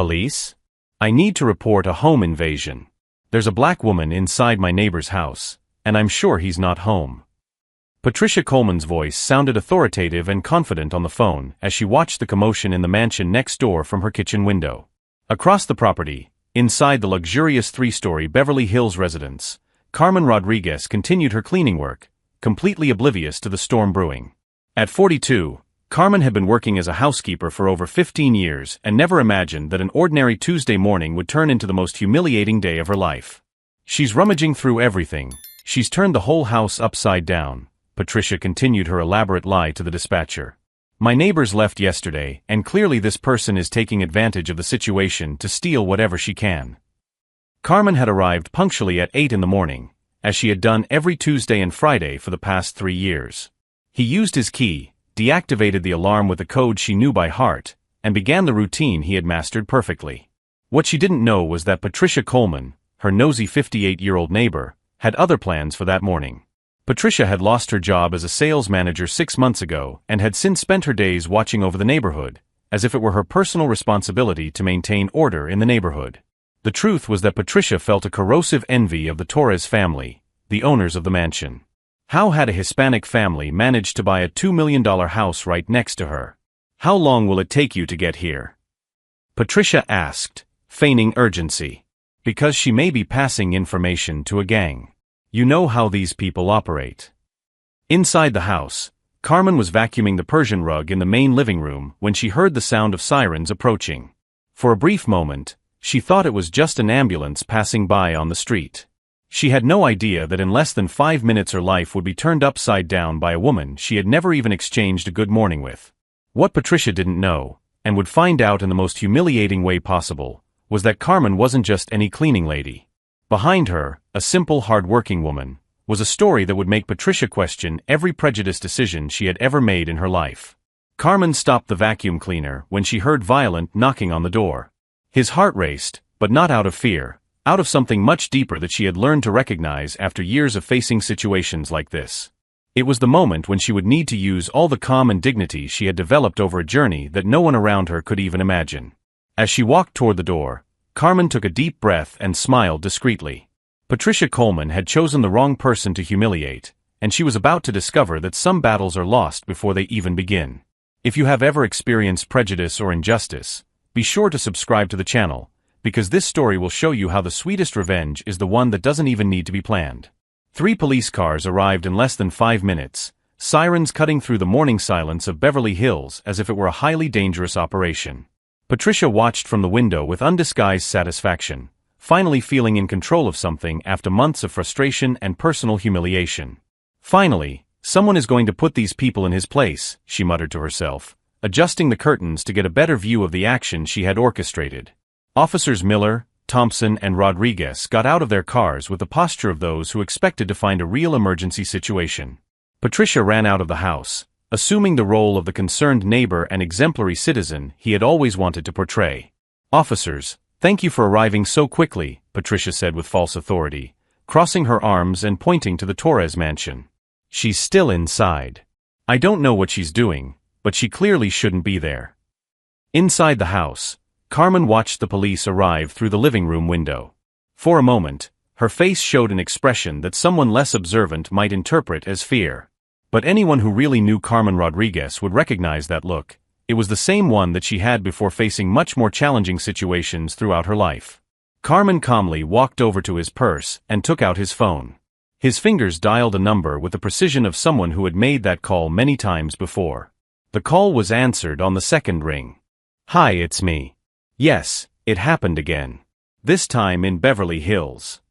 Police? I need to report a home invasion. There's a black woman inside my neighbor's house, and I'm sure he's not home. Patricia Coleman's voice sounded authoritative and confident on the phone as she watched the commotion in the mansion next door from her kitchen window. Across the property, inside the luxurious three-story Beverly Hills residence, Carmen Rodriguez continued her cleaning work, completely oblivious to the storm brewing. At 42, Carmen had been working as a housekeeper for over 15 years and never imagined that an ordinary Tuesday morning would turn into the most humiliating day of her life. She's rummaging through everything. She's turned the whole house upside down. Patricia continued her elaborate lie to the dispatcher. My neighbors left yesterday, and clearly this person is taking advantage of the situation to steal whatever she can. Carmen had arrived punctually at 8 in the morning, as she had done every Tuesday and Friday for the past 3 years. He used his key, deactivated the alarm with a code she knew by heart, and began the routine he had mastered perfectly. What she didn't know was that Patricia Coleman, her nosy 58-year-old neighbor, had other plans for that morning. Patricia had lost her job as a sales manager 6 months ago and had since spent her days watching over the neighborhood, as if it were her personal responsibility to maintain order in the neighborhood. The truth was that Patricia felt a corrosive envy of the Torres family, the owners of the mansion. How had a Hispanic family managed to buy a $2 million house right next to her? How long will it take you to get here? Patricia asked, feigning urgency. Because she may be passing information to a gang. You know how these people operate. Inside the house, Carmen was vacuuming the Persian rug in the main living room when she heard the sound of sirens approaching. For a brief moment, she thought it was just an ambulance passing by on the street. She had no idea that in less than 5 minutes her life would be turned upside down by a woman she had never even exchanged a good morning with. What Patricia didn't know, and would find out in the most humiliating way possible, was that Carmen wasn't just any cleaning lady. Behind her, a simple, hard-working woman, was a story that would make Patricia question every prejudiced decision she had ever made in her life. Carmen stopped the vacuum cleaner when she heard violent knocking on the door. His heart raced, but not out of fear, out of something much deeper that she had learned to recognize after years of facing situations like this. It was the moment when she would need to use all the calm and dignity she had developed over a journey that no one around her could even imagine. As she walked toward the door, Carmen took a deep breath and smiled discreetly. Patricia Coleman had chosen the wrong person to humiliate, and she was about to discover that some battles are lost before they even begin. If you have ever experienced prejudice or injustice, be sure to subscribe to the channel, because this story will show you how the sweetest revenge is the one that doesn't even need to be planned. 3 police cars arrived in less than 5 minutes, sirens cutting through the morning silence of Beverly Hills as if it were a highly dangerous operation. Patricia watched from the window with undisguised satisfaction, finally feeling in control of something after months of frustration and personal humiliation. Finally, someone is going to put these people in his place, she muttered to herself, adjusting the curtains to get a better view of the action she had orchestrated. Officers Miller, Thompson, and Rodriguez got out of their cars with the posture of those who expected to find a real emergency situation. Patricia ran out of the house, assuming the role of the concerned neighbor and exemplary citizen he had always wanted to portray. Officers, thank you for arriving so quickly, Patricia said with false authority, crossing her arms and pointing to the Torres mansion. She's still inside. I don't know what she's doing, but she clearly shouldn't be there. Inside the house, Carmen watched the police arrive through the living room window. For a moment, her face showed an expression that someone less observant might interpret as fear. But anyone who really knew Carmen Rodriguez would recognize that look. It was the same one that she had before facing much more challenging situations throughout her life. Carmen calmly walked over to his purse and took out his phone. His fingers dialed a number with the precision of someone who had made that call many times before. The call was answered on the second ring. Hi, it's me. Yes, it happened again. This time in Beverly Hills.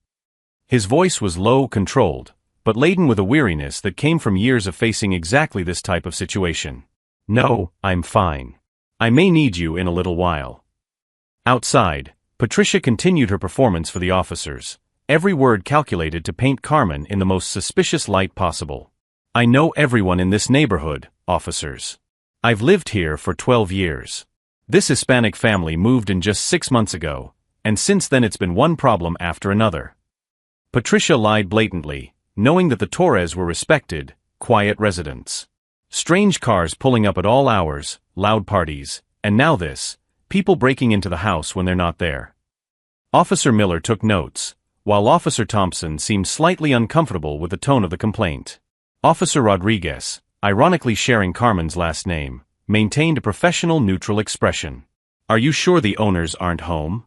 His voice was low, controlled, but laden with a weariness that came from years of facing exactly this type of situation. No, I'm fine. I may need you in a little while. Outside, Patricia continued her performance for the officers, every word calculated to paint Carmen in the most suspicious light possible. I know everyone in this neighborhood, officers. I've lived here for 12 years. This Hispanic family moved in just 6 months ago, and since then it's been one problem after another. Patricia lied blatantly, knowing that the Torres were respected, quiet residents. Strange cars pulling up at all hours, loud parties, and now this, People breaking into the house when they're not there. Officer Miller took notes, while Officer Thompson seemed slightly uncomfortable with the tone of the complaint. Officer Rodriguez, ironically sharing Carmen's last name, maintained a professional neutral expression. Are you sure the owners aren't home?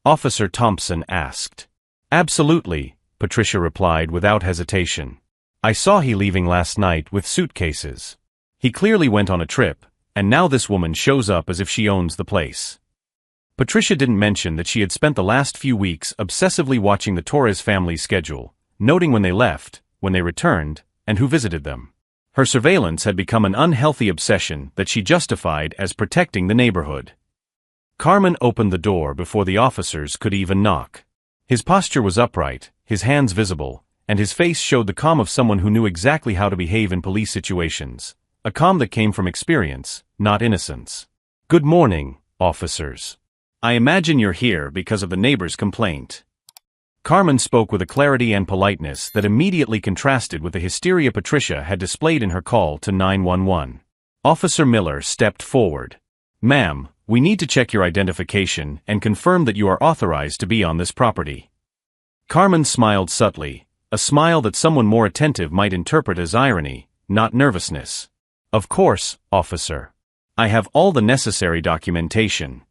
Officer Thompson asked. Absolutely, Patricia replied without hesitation. I saw he leaving last night with suitcases. He clearly went on a trip, and now this woman shows up as if she owns the place. Patricia didn't mention that she had spent the last few weeks obsessively watching the Torres family's schedule, noting when they left, when they returned, and who visited them. Her surveillance had become an unhealthy obsession that she justified as protecting the neighborhood. Carmen opened the door before the officers could even knock. His posture was upright, his hands visible, and his face showed the calm of someone who knew exactly how to behave in police situations, a calm that came from experience, not innocence. Good morning, officers. I imagine you're here because of the neighbor's complaint. Carmen spoke with a clarity and politeness that immediately contrasted with the hysteria Patricia had displayed in her call to 911. Officer Miller stepped forward. Ma'am, we need to check your identification and confirm that you are authorized to be on this property. Carmen smiled subtly, a smile that someone more attentive might interpret as irony, not nervousness. Of course, officer. I have all the necessary documentation.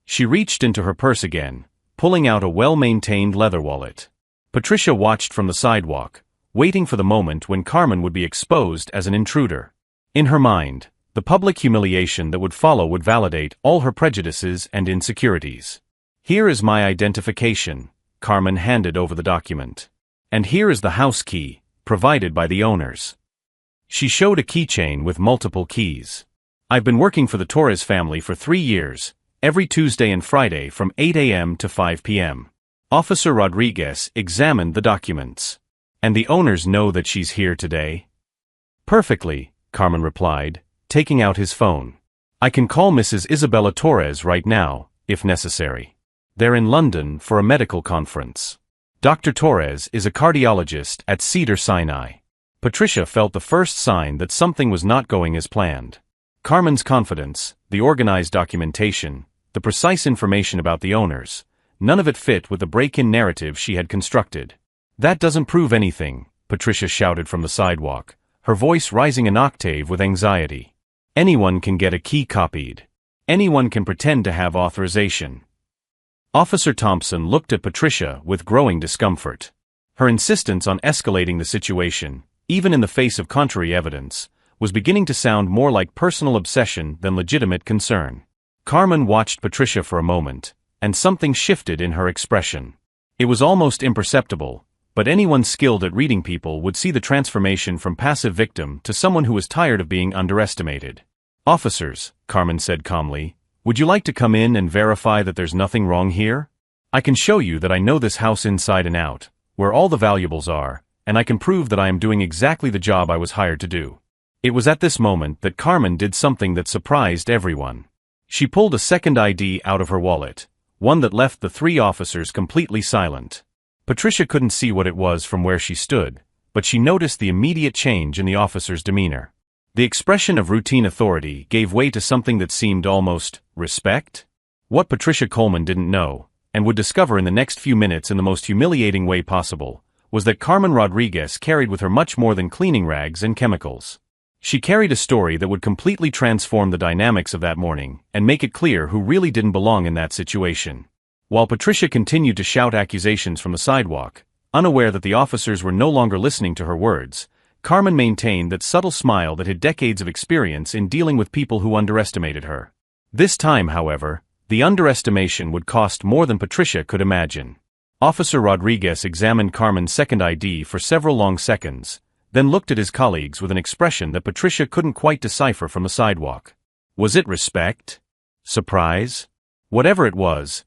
She reached into her purse again, pulling out a well-maintained leather wallet. Patricia watched from the sidewalk, waiting for the moment when Carmen would be exposed as an intruder. In her mind, the public humiliation that would follow would validate all her prejudices and insecurities. Here is my identification, Carmen handed over the document. And here is the house key, provided by the owners. She showed a keychain with multiple keys. I've been working for the Torres family for 3 years, every Tuesday and Friday from 8 a.m. to 5 p.m. Officer Rodriguez examined the documents. And the owners know that she's here today? Perfectly, Carmen replied, taking out his phone. I can call Mrs. Isabella Torres right now, if necessary. They're in London for a medical conference. Dr. Torres is a cardiologist at Cedars-Sinai. Patricia felt the first sign that something was not going as planned. Carmen's confidence, the organized documentation, the precise information about the owners, none of it fit with the break-in narrative she had constructed. That doesn't prove anything, Patricia shouted from the sidewalk, her voice rising an octave with anxiety. Anyone can get a key copied. Anyone can pretend to have authorization. Officer Thompson looked at Patricia with growing discomfort. Her insistence on escalating the situation, even in the face of contrary evidence, was beginning to sound more like personal obsession than legitimate concern. Carmen watched Patricia for a moment, and something shifted in her expression. It was almost imperceptible, but anyone skilled at reading people would see the transformation from passive victim to someone who was tired of being underestimated. Officers, Carmen said calmly, would you like to come in and verify that there's nothing wrong here? I can show you that I know this house inside and out, where all the valuables are, and I can prove that I am doing exactly the job I was hired to do. It was at this moment that Carmen did something that surprised everyone. She pulled a second ID out of her wallet, one that left the 3 officers completely silent. Patricia couldn't see what it was from where she stood, but she noticed the immediate change in the officer's demeanor. The expression of routine authority gave way to something that seemed almost respect. What Patricia Coleman didn't know, and would discover in the next few minutes in the most humiliating way possible, was that Carmen Rodriguez carried with her much more than cleaning rags and chemicals. She carried a story that would completely transform the dynamics of that morning and make it clear who really didn't belong in that situation. While Patricia continued to shout accusations from the sidewalk, unaware that the officers were no longer listening to her words, Carmen maintained that subtle smile that had decades of experience in dealing with people who underestimated her. This time, however, the underestimation would cost more than Patricia could imagine. Officer Rodriguez examined Carmen's second ID for several long seconds, then looked at his colleagues with an expression that Patricia couldn't quite decipher from the sidewalk. Was it respect? Surprise? Whatever it was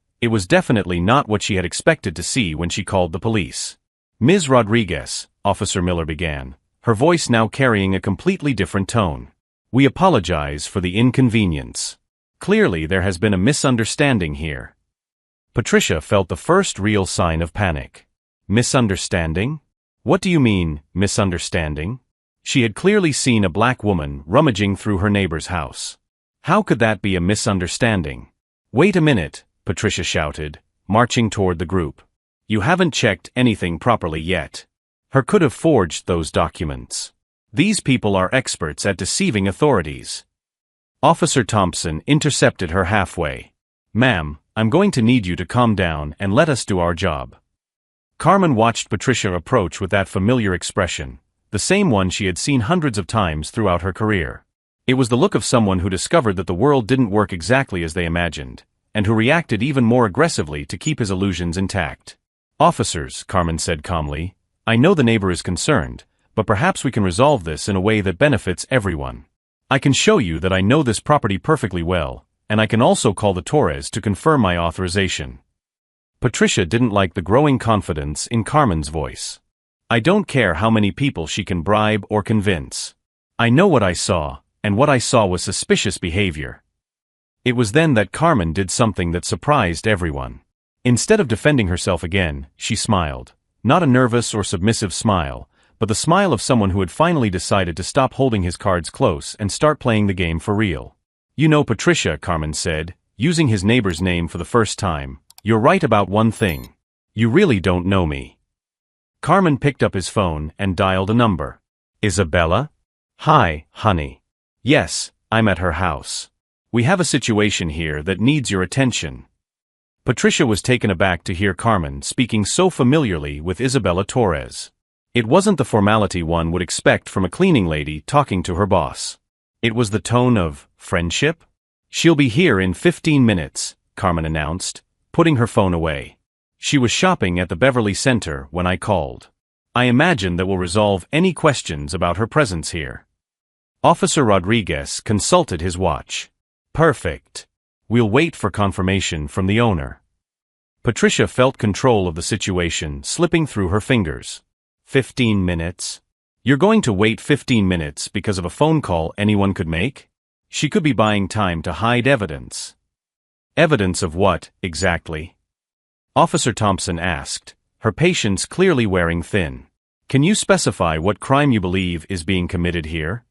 definitely not what she had expected to see when she called the police. Ms. Rodriguez, Officer Miller began, her voice now carrying a completely different tone. We apologize for the inconvenience. Clearly there has been a misunderstanding here. Patricia felt the first real sign of panic. Misunderstanding? What do you mean, misunderstanding? She had clearly seen a black woman rummaging through her neighbor's house. How could that be a misunderstanding? Wait a minute, Patricia shouted, marching toward the group. You haven't checked anything properly yet. Her could have forged those documents. These people are experts at deceiving authorities. Officer Thompson intercepted her halfway. Ma'am, I'm going to need you to calm down and let us do our job. Carmen watched Patricia approach with that familiar expression, the same one she had seen hundreds of times throughout her career. It was the look of someone who discovered that the world didn't work exactly as they imagined, and who reacted even more aggressively to keep his illusions intact. Officers, Carmen said calmly, I know the neighbor is concerned, but perhaps we can resolve this in a way that benefits everyone. I can show you that I know this property perfectly well, and I can also call the Torres to confirm my authorization. Patricia didn't like the growing confidence in Carmen's voice. I don't care how many people she can bribe or convince. I know what I saw, and what I saw was suspicious behavior. It was then that Carmen did something that surprised everyone. Instead of defending herself again, she smiled. Not a nervous or submissive smile, but the smile of someone who had finally decided to stop holding his cards close and start playing the game for real. You know, Patricia, Carmen said, using his neighbor's name for the first time, you're right about one thing. You really don't know me. Carmen picked up his phone and dialed a number. Isabella? Hi, honey. Yes, I'm at her house. We have a situation here that needs your attention. Patricia was taken aback to hear Carmen speaking so familiarly with Isabella Torres. It wasn't the formality one would expect from a cleaning lady talking to her boss. It was the tone of friendship. She'll be here in 15 minutes, Carmen announced, putting her phone away. She was shopping at the Beverly Center when I called. I imagine that will resolve any questions about her presence here. Officer Rodriguez consulted his watch. Perfect. We'll wait for confirmation from the owner. Patricia felt control of the situation slipping through her fingers. 15 minutes? You're going to wait 15 minutes because of a phone call anyone could make? She could be buying time to hide evidence. Evidence of what, exactly? Officer Thompson asked, her patience clearly wearing thin. Can you specify what crime you believe is being committed here?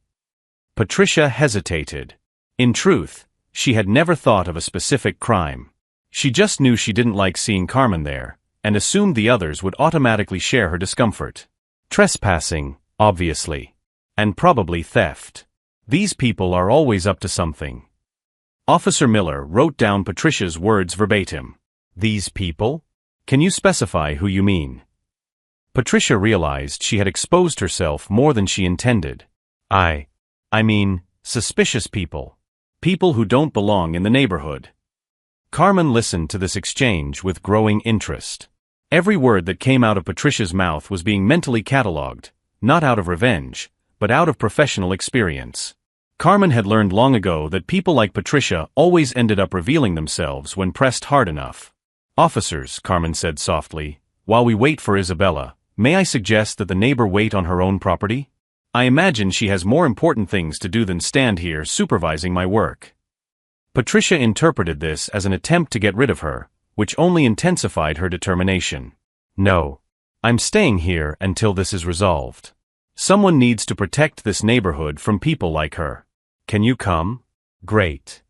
Patricia hesitated. In truth, she had never thought of a specific crime. She just knew she didn't like seeing Carmen there, and assumed the others would automatically share her discomfort. Trespassing, obviously. And probably theft. These people are always up to something. Officer Miller wrote down Patricia's words verbatim. These people? Can you specify who you mean? Patricia realized she had exposed herself more than she intended. I mean, suspicious people. People who don't belong in the neighborhood. Carmen listened to this exchange with growing interest. Every word that came out of Patricia's mouth was being mentally catalogued, not out of revenge, but out of professional experience. Carmen had learned long ago that people like Patricia always ended up revealing themselves when pressed hard enough. Officers, Carmen said softly, while we wait for Isabella, may I suggest that the neighbor wait on her own property? I imagine she has more important things to do than stand here supervising my work. Patricia interpreted this as an attempt to get rid of her, which only intensified her determination. No. I'm staying here until this is resolved. Someone needs to protect this neighborhood from people like her. Can you come? Great.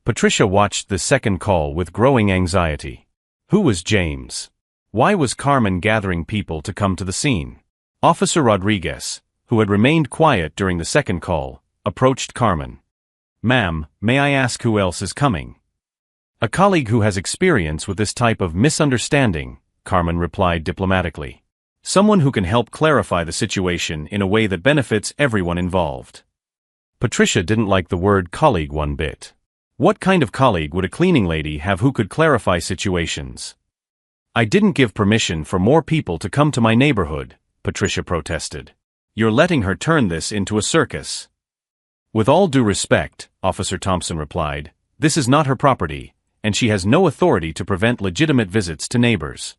Patricia watched the second call with growing anxiety. Who was James? Why was Carmen gathering people to come to the scene? Officer Rodriguez, who had remained quiet during the second call, approached Carmen. Ma'am, may I ask who else is coming? A colleague who has experience with this type of misunderstanding, Carmen replied diplomatically. Someone who can help clarify the situation in a way that benefits everyone involved. Patricia didn't like the word colleague one bit. What kind of colleague would a cleaning lady have who could clarify situations? I didn't give permission for more people to come to my neighborhood, Patricia protested. You're letting her turn this into a circus. With all due respect, Officer Thompson replied, this is not her property, and she has no authority to prevent legitimate visits to neighbors.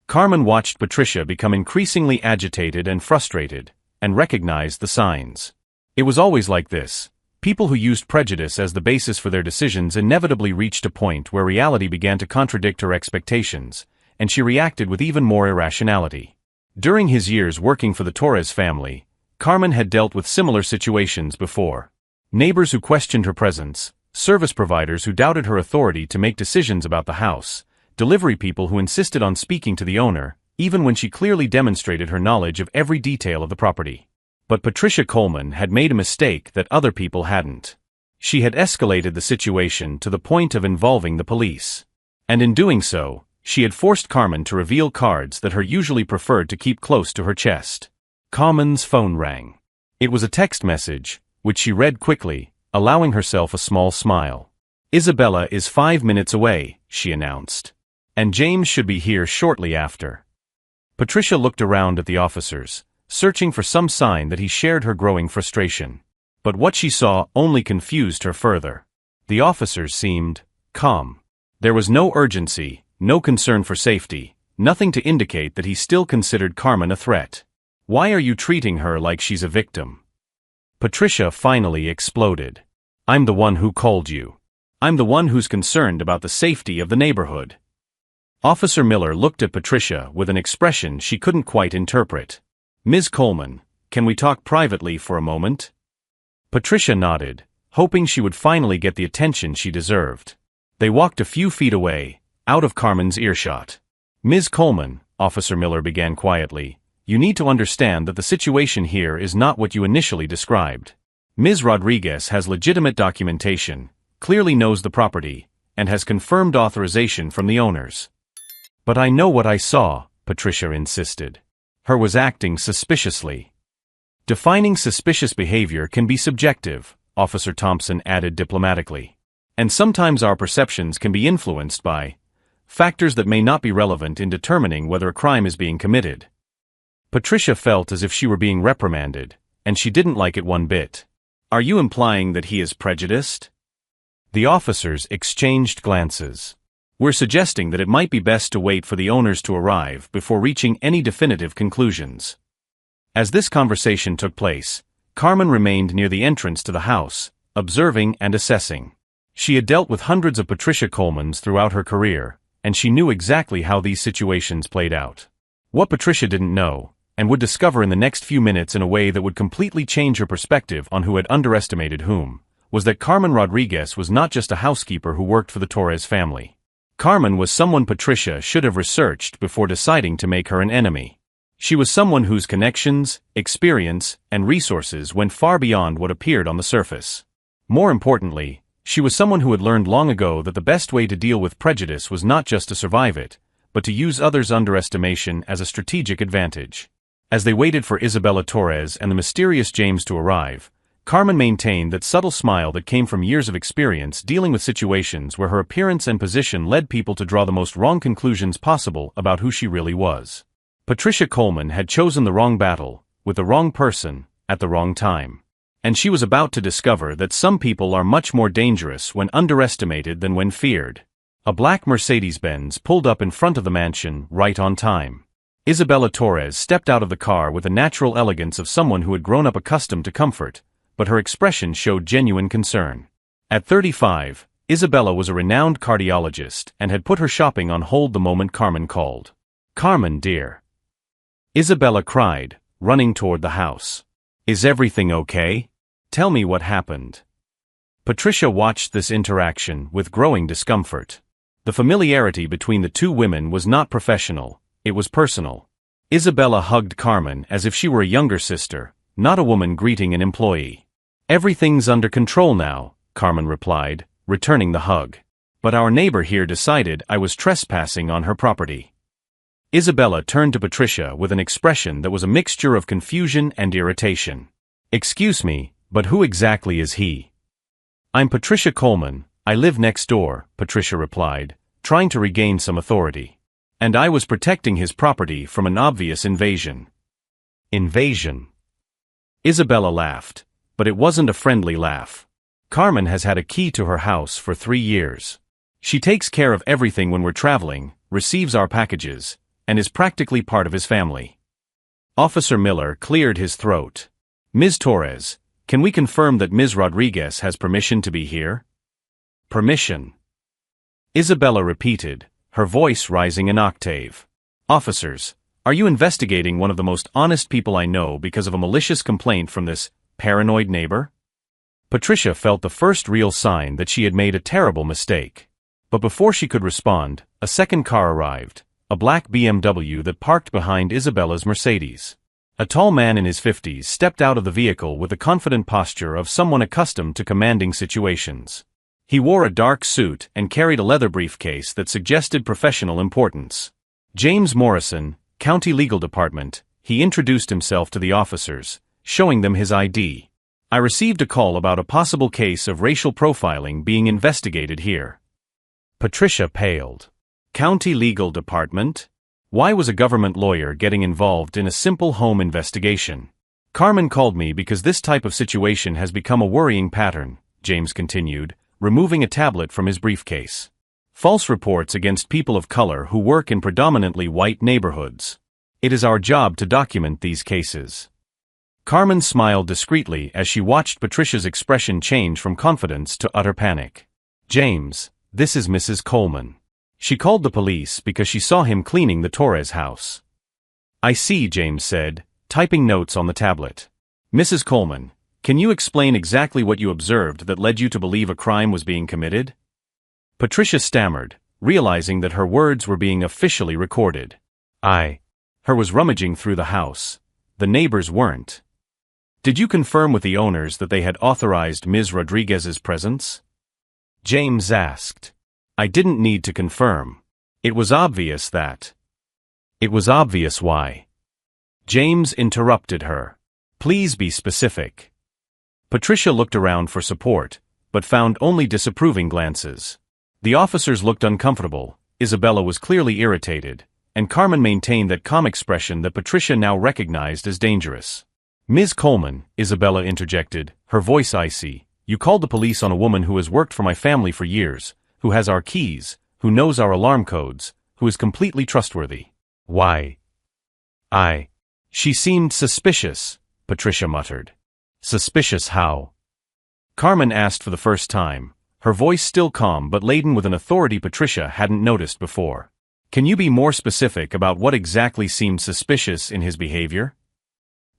Carmen watched Patricia become increasingly agitated and frustrated, and recognized the signs. It was always like this. People who used prejudice as the basis for their decisions inevitably reached a point where reality began to contradict her expectations, and she reacted with even more irrationality. During his years working for the Torres family, Carmen had dealt with similar situations before. Neighbors who questioned her presence, service providers who doubted her authority to make decisions about the house, delivery people who insisted on speaking to the owner, even when she clearly demonstrated her knowledge of every detail of the property. But Patricia Coleman had made a mistake that other people hadn't. She had escalated the situation to the point of involving the police. And in doing so, she had forced Carmen to reveal cards that her usually preferred to keep close to her chest. Carmen's phone rang. It was a text message, which she read quickly, allowing herself a small smile. "Isabella is 5 minutes away," she announced. "And James should be here shortly after." Patricia looked around at the officers, searching for some sign that he shared her growing frustration. But what she saw only confused her further. The officers seemed calm. There was no urgency, no concern for safety, nothing to indicate that he still considered Carmen a threat. "Why are you treating her like she's a victim?" Patricia finally exploded. "I'm the one who called you. I'm the one who's concerned about the safety of the neighborhood." Officer Miller looked at Patricia with an expression she couldn't quite interpret. "Ms. Coleman, can we talk privately for a moment?" Patricia nodded, hoping she would finally get the attention she deserved. They walked a few feet away, out of Carmen's earshot. "Ms. Coleman," Officer Miller began quietly, "you need to understand that the situation here is not what you initially described. Ms. Rodriguez has legitimate documentation, clearly knows the property, and has confirmed authorization from the owners." "But I know what I saw," Patricia insisted. "Her was acting suspiciously." "Defining suspicious behavior can be subjective," Officer Thompson added diplomatically. "And sometimes our perceptions can be influenced by factors that may not be relevant in determining whether a crime is being committed." Patricia felt as if she were being reprimanded, and she didn't like it one bit. "Are you implying that he is prejudiced?" The officers exchanged glances. "We're suggesting that it might be best to wait for the owners to arrive before reaching any definitive conclusions." As this conversation took place, Carmen remained near the entrance to the house, observing and assessing. She had dealt with hundreds of Patricia Colemans throughout her career, and she knew exactly how these situations played out. What Patricia didn't know, and would discover in the next few minutes in a way that would completely change her perspective on who had underestimated whom, was that Carmen Rodriguez was not just a housekeeper who worked for the Torres family. Carmen was someone Patricia should have researched before deciding to make her an enemy. She was someone whose connections, experience, and resources went far beyond what appeared on the surface. More importantly, she was someone who had learned long ago that the best way to deal with prejudice was not just to survive it, but to use others' underestimation as a strategic advantage. As they waited for Isabella Torres and the mysterious James to arrive, Carmen maintained that subtle smile that came from years of experience dealing with situations where her appearance and position led people to draw the most wrong conclusions possible about who she really was. Patricia Coleman had chosen the wrong battle, with the wrong person, at the wrong time. And she was about to discover that some people are much more dangerous when underestimated than when feared. A black Mercedes-Benz pulled up in front of the mansion right on time. Isabella Torres stepped out of the car with the natural elegance of someone who had grown up accustomed to comfort, but her expression showed genuine concern. At 35, Isabella was a renowned cardiologist and had put her shopping on hold the moment Carmen called. "Carmen, dear," Isabella cried, running toward the house. "Is everything okay? Tell me what happened." Patricia watched this interaction with growing discomfort. The familiarity between the two women was not professional, it was personal. Isabella hugged Carmen as if she were a younger sister, not a woman greeting an employee. "Everything's under control now," Carmen replied, returning the hug. "But our neighbor here decided I was trespassing on her property." Isabella turned to Patricia with an expression that was a mixture of confusion and irritation. "Excuse me, but who exactly is he?" "I'm Patricia Coleman, I live next door," Patricia replied, trying to regain some authority. "And I was protecting his property from an obvious invasion." "Invasion?" Isabella laughed, but it wasn't a friendly laugh. "Carmen has had a key to her house for 3 years. She takes care of everything when we're traveling, receives our packages, and is practically part of his family." Officer Miller cleared his throat. "Ms. Torres, can we confirm that Ms. Rodriguez has permission to be here?" "Permission?" Isabella repeated, her voice rising an octave. "Officers, are you investigating one of the most honest people I know because of a malicious complaint from this paranoid neighbor?" Patricia felt the first real sign that she had made a terrible mistake. But before she could respond, a second car arrived, a black BMW that parked behind Isabella's Mercedes. A tall man in his 50s stepped out of the vehicle with the confident posture of someone accustomed to commanding situations. He wore a dark suit and carried a leather briefcase that suggested professional importance. James Morrison, County Legal Department, he introduced himself to the officers, showing them his ID. I received a call about a possible case of racial profiling being investigated here. Patricia paled. County Legal Department? Why was a government lawyer getting involved in a simple home investigation? Carmen called me because this type of situation has become a worrying pattern, James continued, removing a tablet from his briefcase. False reports against people of color who work in predominantly white neighborhoods. It is our job to document these cases. Carmen smiled discreetly as she watched Patricia's expression change from confidence to utter panic. James, this is Mrs. Coleman. She called the police because she saw him cleaning the Torres house. I see, James said, typing notes on the tablet. Mrs. Coleman, can you explain exactly what you observed that led you to believe a crime was being committed? Patricia stammered, realizing that her words were being officially recorded. Her was rummaging through the house. The neighbors weren't. Did you confirm with the owners that they had authorized Ms. Rodriguez's presence? James asked. I didn't need to confirm. It was obvious that. It was obvious why. James interrupted her. Please be specific. Patricia looked around for support, but found only disapproving glances. The officers looked uncomfortable, Isabella was clearly irritated, and Carmen maintained that calm expression that Patricia now recognized as dangerous. Ms. Coleman, Isabella interjected, her voice icy, you called the police on a woman who has worked for my family for years, who has our keys, who knows our alarm codes, who is completely trustworthy. Why? She seemed suspicious, Patricia muttered. Suspicious how? Carmen asked for the first time, her voice still calm but laden with an authority Patricia hadn't noticed before. Can you be more specific about what exactly seemed suspicious in his behavior?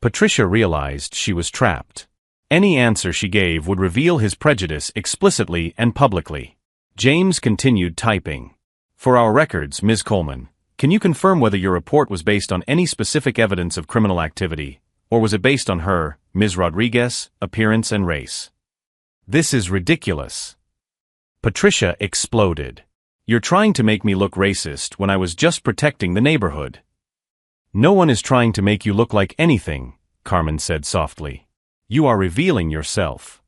Patricia realized she was trapped. Any answer she gave would reveal his prejudice explicitly and publicly. James continued typing. For our records, Ms. Coleman, can you confirm whether your report was based on any specific evidence of criminal activity, or was it based on her, Ms. Rodriguez, appearance and race? This is ridiculous. Patricia exploded. You're trying to make me look racist when I was just protecting the neighborhood. No one is trying to make you look like anything, Carmen said softly. You are revealing yourself.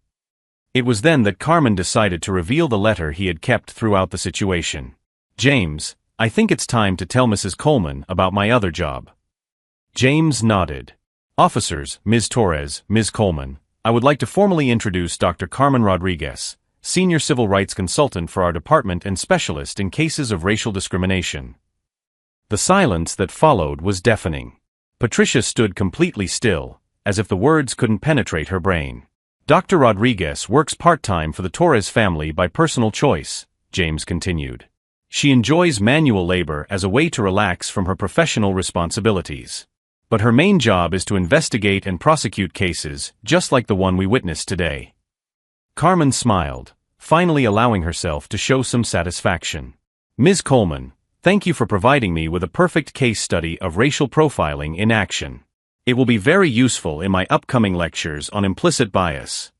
It was then that Carmen decided to reveal the letter he had kept throughout the situation. James, I think it's time to tell Mrs. Coleman about my other job. James nodded. Officers, Ms. Torres, Ms. Coleman, I would like to formally introduce Dr. Carmen Rodriguez, Senior Civil Rights Consultant for our department and specialist in cases of racial discrimination. The silence that followed was deafening. Patricia stood completely still, as if the words couldn't penetrate her brain. Dr. Rodriguez works part-time for the Torres family by personal choice, James continued. She enjoys manual labor as a way to relax from her professional responsibilities. But her main job is to investigate and prosecute cases, just like the one we witnessed today. Carmen smiled, finally allowing herself to show some satisfaction. Ms. Coleman, thank you for providing me with a perfect case study of racial profiling in action. It will be very useful in my upcoming lectures on implicit bias.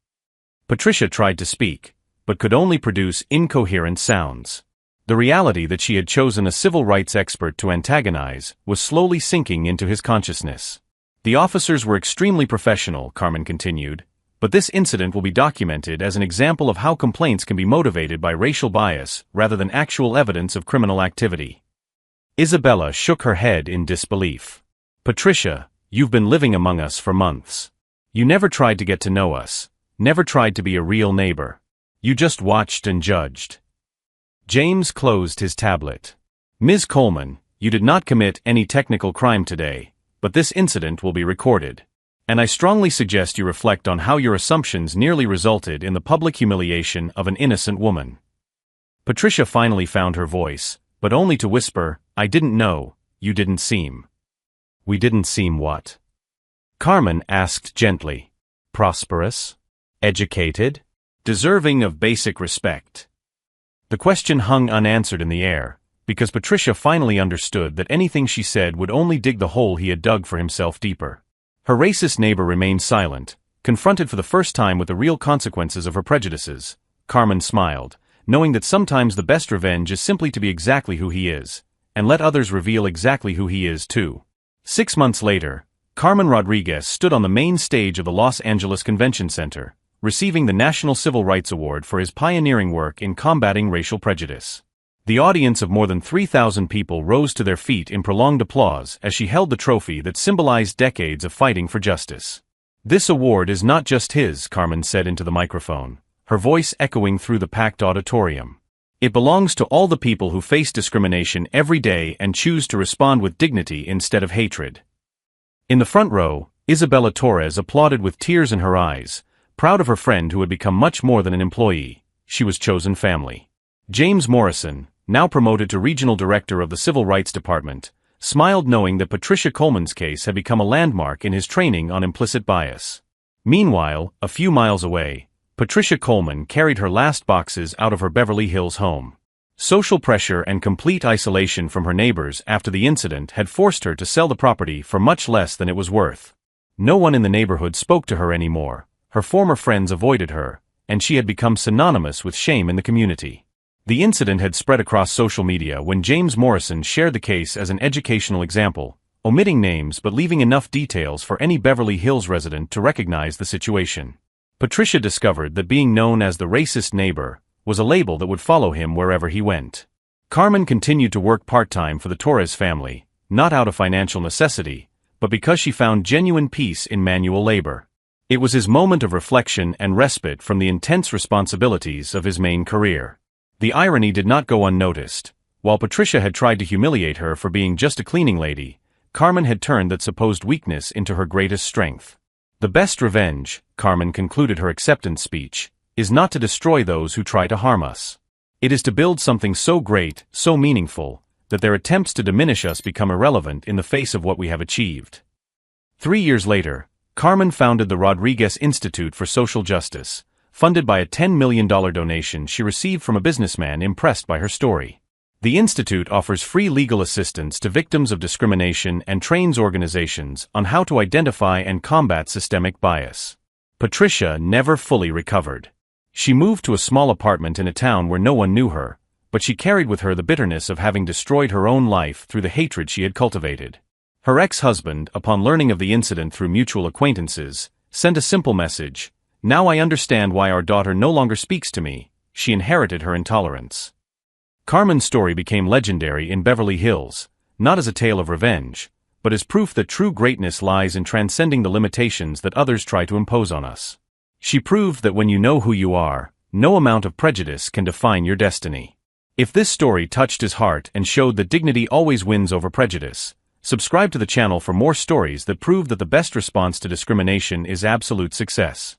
Patricia tried to speak, but could only produce incoherent sounds. The reality that she had chosen a civil rights expert to antagonize was slowly sinking into his consciousness. The officers were extremely professional, Carmen continued, but this incident will be documented as an example of how complaints can be motivated by racial bias rather than actual evidence of criminal activity. Isabella shook her head in disbelief. Patricia, you've been living among us for months. You never tried to get to know us, never tried to be a real neighbor. You just watched and judged. James closed his tablet. Ms. Coleman, you did not commit any technical crime today, but this incident will be recorded. And I strongly suggest you reflect on how your assumptions nearly resulted in the public humiliation of an innocent woman. Patricia finally found her voice, but only to whisper, I didn't know, you didn't seem. We didn't seem what? Carmen asked gently. Prosperous? Educated? Deserving of basic respect. The question hung unanswered in the air, because Patricia finally understood that anything she said would only dig the hole he had dug for himself deeper. Her racist neighbor remained silent, confronted for the first time with the real consequences of her prejudices. Carmen smiled, knowing that sometimes the best revenge is simply to be exactly who he is, and let others reveal exactly who he is too. 6 months later, Carmen Rodriguez stood on the main stage of the Los Angeles Convention Center, receiving the National Civil Rights Award for his pioneering work in combating racial prejudice. The audience of more than 3,000 people rose to their feet in prolonged applause as she held the trophy that symbolized decades of fighting for justice. "This award is not just his," Carmen said into the microphone, her voice echoing through the packed auditorium. "It belongs to all the people who face discrimination every day and choose to respond with dignity instead of hatred." In the front row, Isabella Torres applauded with tears in her eyes, proud of her friend who had become much more than an employee. She was chosen family. James Morrison, now promoted to regional director of the Civil Rights Department, smiled knowing that Patricia Coleman's case had become a landmark in his training on implicit bias. Meanwhile, a few miles away, Patricia Coleman carried her last boxes out of her Beverly Hills home. Social pressure and complete isolation from her neighbors after the incident had forced her to sell the property for much less than it was worth. No one in the neighborhood spoke to her anymore. Her former friends avoided her, and she had become synonymous with shame in the community. The incident had spread across social media when James Morrison shared the case as an educational example, omitting names but leaving enough details for any Beverly Hills resident to recognize the situation. Patricia discovered that being known as the racist neighbor was a label that would follow him wherever he went. Carmen continued to work part-time for the Torres family, not out of financial necessity, but because she found genuine peace in manual labor. It was his moment of reflection and respite from the intense responsibilities of his main career. The irony did not go unnoticed. While Patricia had tried to humiliate her for being just a cleaning lady, Carmen had turned that supposed weakness into her greatest strength. "The best revenge," Carmen concluded her acceptance speech, "is not to destroy those who try to harm us. It is to build something so great, so meaningful, that their attempts to diminish us become irrelevant in the face of what we have achieved." 3 years later, Carmen founded the Rodriguez Institute for Social Justice, funded by a $10 million donation she received from a businessman impressed by her story. The institute offers free legal assistance to victims of discrimination and trains organizations on how to identify and combat systemic bias. Patricia never fully recovered. She moved to a small apartment in a town where no one knew her, but she carried with her the bitterness of having destroyed her own life through the hatred she had cultivated. Her ex-husband, upon learning of the incident through mutual acquaintances, sent a simple message: "Now I understand why our daughter no longer speaks to me. She inherited her intolerance." Carmen's story became legendary in Beverly Hills, not as a tale of revenge, but as proof that true greatness lies in transcending the limitations that others try to impose on us. She proved that when you know who you are, no amount of prejudice can define your destiny. If this story touched his heart and showed that dignity always wins over prejudice, subscribe to the channel for more stories that prove that the best response to discrimination is absolute success.